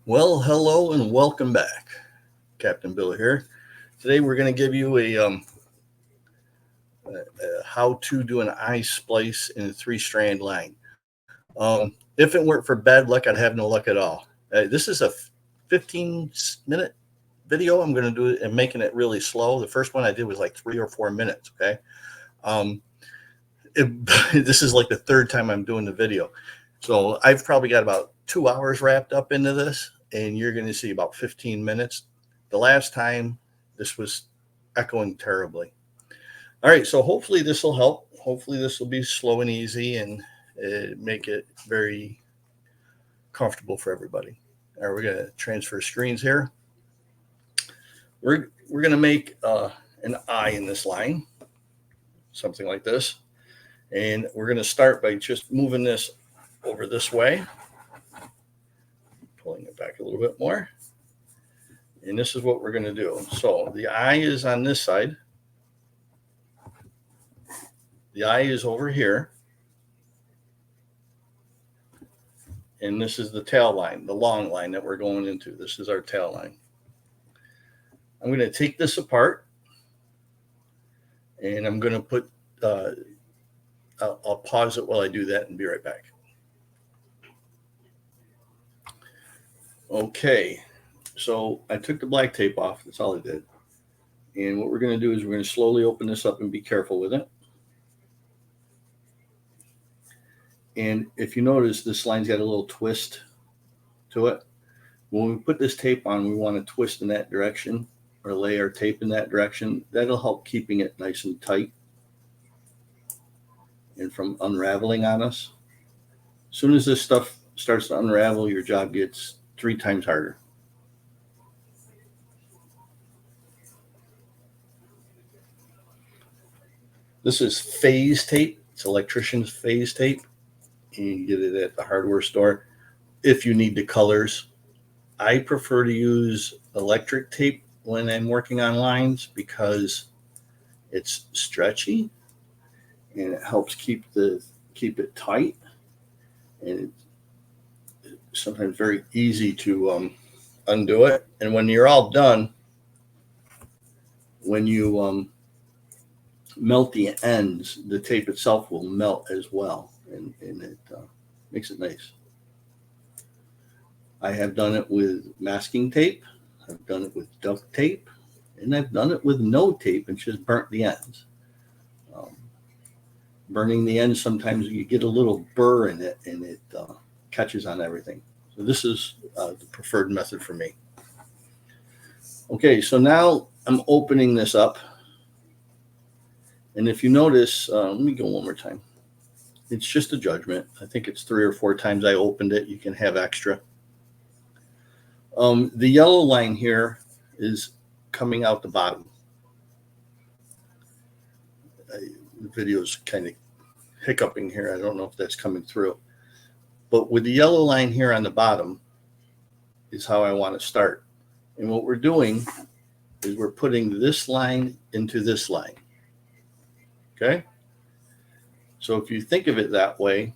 Well, hello and welcome back. Captain Bill here. Today we're going to give you a how to do an eye splice in a three-strand line. If it weren't for bad luck, I'd have no luck at all. This is a 15-minute video. I'm going to do it and making it really slow. The first one I did was like 3 or 4 minutes. Okay. Um, it, this is like the third time I'm doing the video. So I've probably got about 2 hours wrapped up into this, and you're going to see about 15 minutes. The last time, this was echoing terribly. All right, so hopefully this will help. Hopefully this will be slow and easy and make it very comfortable for everybody. All right, we're going to transfer screens here. We're going to make an eye in this line, something like this. And we're going to start by just moving this over this way, pulling it back a little bit more. And this is what we're going to do. So the eye is on this side. The eye is over here. And this is the tail line, the long line that we're going into. This is our tail line. I'm going to take this apart. And I'm going to put, I'll pause it while I do that and be right back. Okay, so I took the black tape off. That's all I did. And what we're going to do is we're going to slowly open this up and be careful with it. And if you notice, this line's got a little twist to it. When we put this tape on, we want to twist in that direction or lay our tape in that direction. That'll help keeping it nice and tight and from unraveling on us. As soon as this stuff starts to unravel, your job gets 3 times harder. This is phase tape. It's electrician's phase tape. You get it at the hardware store. If you need the colors, I prefer to use electric tape when I'm working on lines because it's stretchy and it helps keep it tight, and it's sometimes very easy to undo it. And when you're all done, when you melt the ends, the tape itself will melt as well, and it makes it nice. I have done it with masking tape, I've done it with duct tape, and I've done it with no tape and just burnt the ends. Burning the ends, sometimes you get a little burr in it and it catches on everything. So this is the preferred method for me. Okay, so now I'm opening this up. And if you notice, let me go one more time. It's just a judgment. I think it's 3 or 4 times I opened it. You can have extra. The yellow line here is coming out the bottom. The video is kind of hiccuping here. I don't know if that's coming through. But with the yellow line here on the bottom is how I want to start. And what we're doing is we're putting this line into this line. Okay? So if you think of it that way,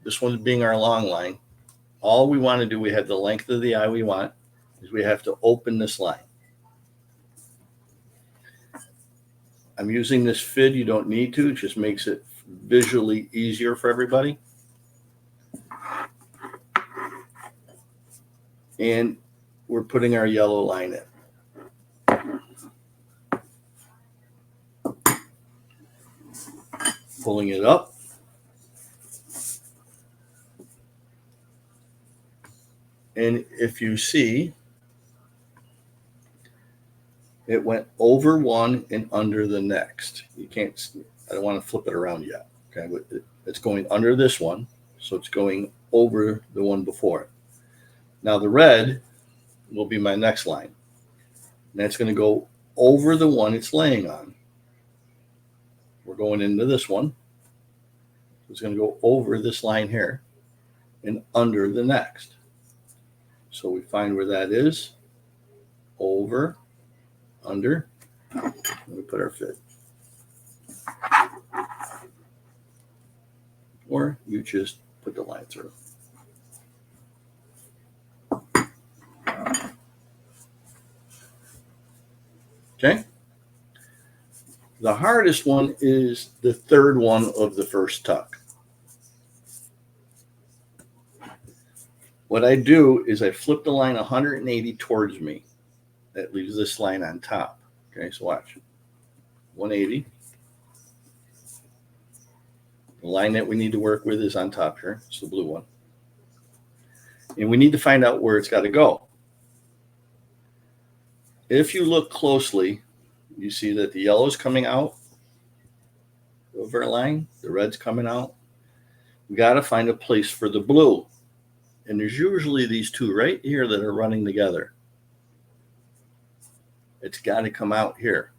this one being our long line, all we want to do, we have the length of the eye we want, is we have to open this line. I'm using this FID. You don't need to. It just makes it visually easier for everybody. And we're putting our yellow line in. Pulling it up. And if you see, it went over one and under the next. You can't, I don't want to flip it around yet. Okay, but it's going under this one, so it's going over the one before it. Now the red will be my next line. And that's going to go over the one it's laying on. We're going into this one. It's going to go over this line here and under the next. So we find where that is. Over, under. Let me put our FID. Or you just put the line through. Okay. The hardest one is the third one of the first tuck. What I do is I flip the line 180 towards me. That leaves this line on top. Okay, so watch. 180. The line that we need to work with is on top here. It's the blue one. And we need to find out where it's got to go. If you look closely, you see that the yellow is coming out of our line. The red's coming out. We got to find a place for the blue. And there's usually these two right here that are running together. It's got to come out here.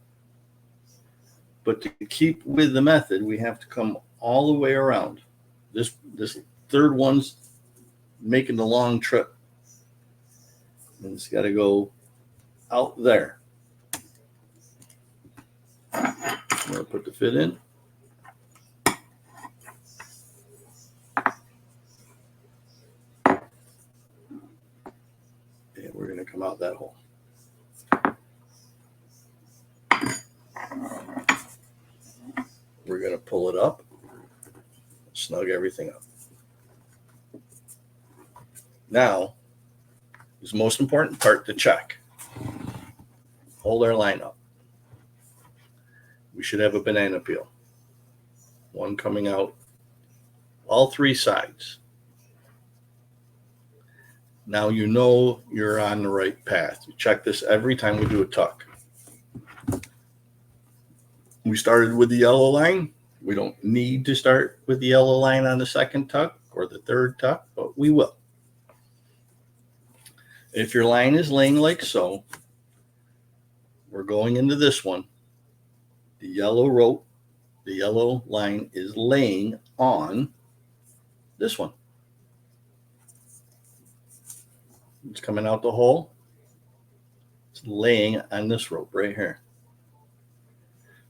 But to keep with the method, we have to come all the way around. This third one's making the long trip. And it's got to go out there. I'm going to put the fit in. And we're going to come out that hole. We're going to pull it up, snug everything up. Now, is the most important part to check. Hold our line up. We should have a banana peel. One coming out all three sides. Now you know you're on the right path. You check this every time we do a tuck. We started with the yellow line. We don't need to start with the yellow line on the second tuck or the third tuck, but we will. If your line is laying like so, we're going into this one. The yellow rope, the yellow line is laying on this one. It's coming out the hole. It's laying on this rope right here.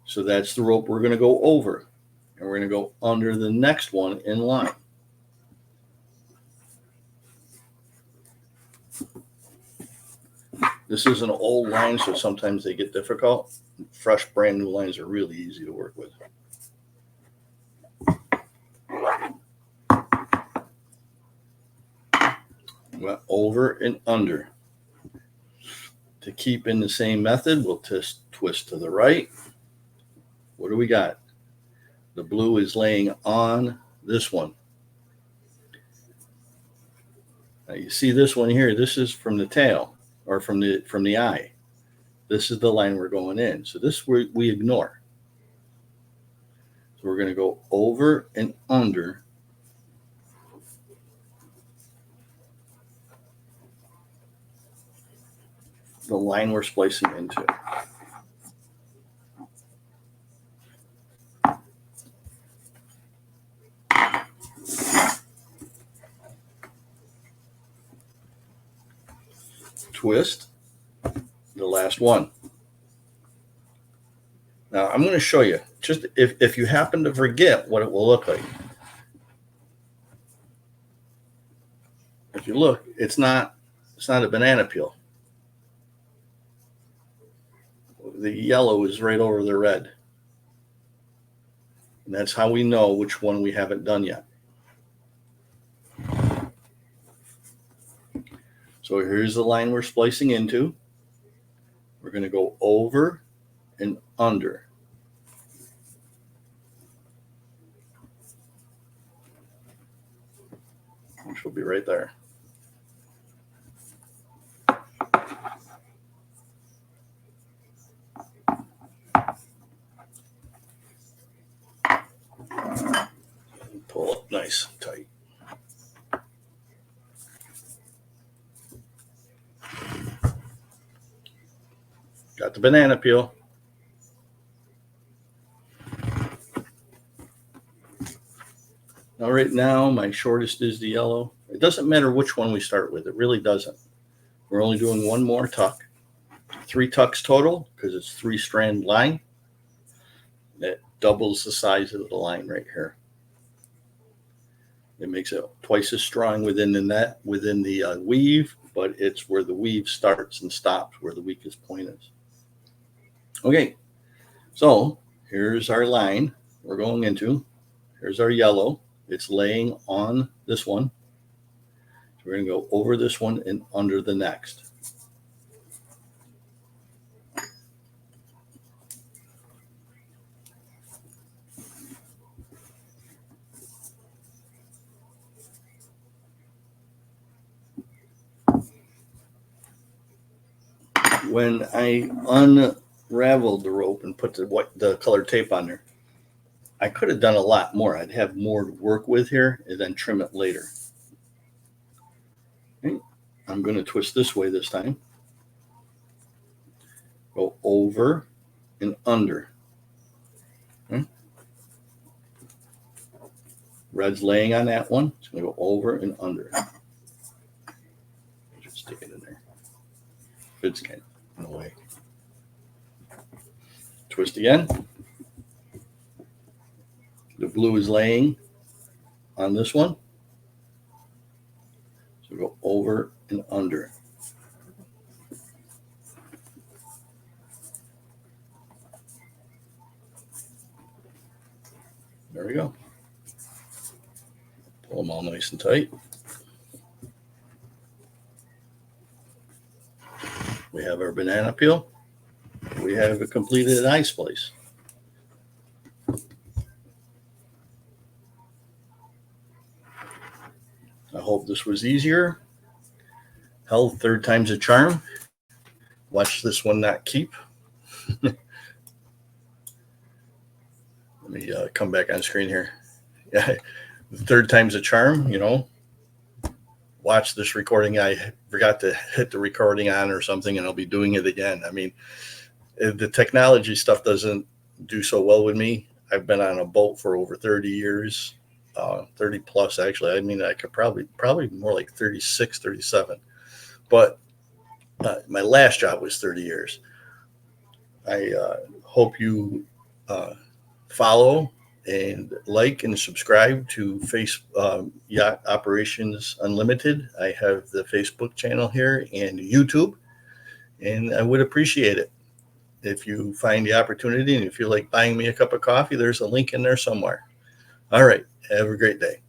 So that's the rope we're going to go over. And we're going to go under the next one in line. This is an old line, so sometimes they get difficult. Fresh, brand new lines are really easy to work with. Went over and under. To keep in the same method, we'll twist to the right. What do we got? The blue is laying on this one. Now you see this one here. This is from the tail or from the eye. This is the line we're going in. So this we ignore. So we're going to go over and under the line we're splicing into. Twist the last one. Now I'm going to show you, just if you happen to forget what it will look like. If you look, it's not a banana peel. The yellow is right over the red. And that's how we know which one we haven't done yet. So here's the line we're splicing into. We're going to go over and under. Which will be right there. Pull up nice and tight. Got the banana peel. Now, right now, my shortest is the yellow. It doesn't matter which one we start with. It really doesn't. We're only doing one more tuck. 3 tucks total because it's 3-strand line. It doubles the size of the line right here. It makes it twice as strong within the net, within the weave, but it's where the weave starts and stops, where the weakest point is. Okay, so here's our line we're going into. Here's our yellow. It's laying on this one. So we're going to go over this one and under the next. When I unraveled the rope and put the colored tape on there, I could have done a lot more. I'd have more to work with here and then trim it later. Okay. I'm going to twist this way this time. Go over and under. Okay. Red's laying on that one. It's going to go over and under. Just stick it in there. Fits kind of in the way. Twist again. The blue is laying on this one. So go over and under. There we go. Pull them all nice and tight. We have our banana peel. We have a completed eye splice. I hope this was easier. Hell, third time's a charm. Watch this one not keep. Let me come back on screen here. Yeah, third time's a charm, you know. Watch this recording. I forgot to hit the recording on or something, and I'll be doing it again. I mean, the technology stuff doesn't do so well with me. I've been on a boat for over 30 years, 30 plus actually. I mean, I could probably more like 36, 37. But my last job was 30 years. I hope you follow and like and subscribe to Yacht Operations Unlimited. I have the Facebook channel here and YouTube, and I would appreciate it if you find the opportunity, and if you like buying me a cup of coffee, there's a link in there somewhere. All right. Have a great day.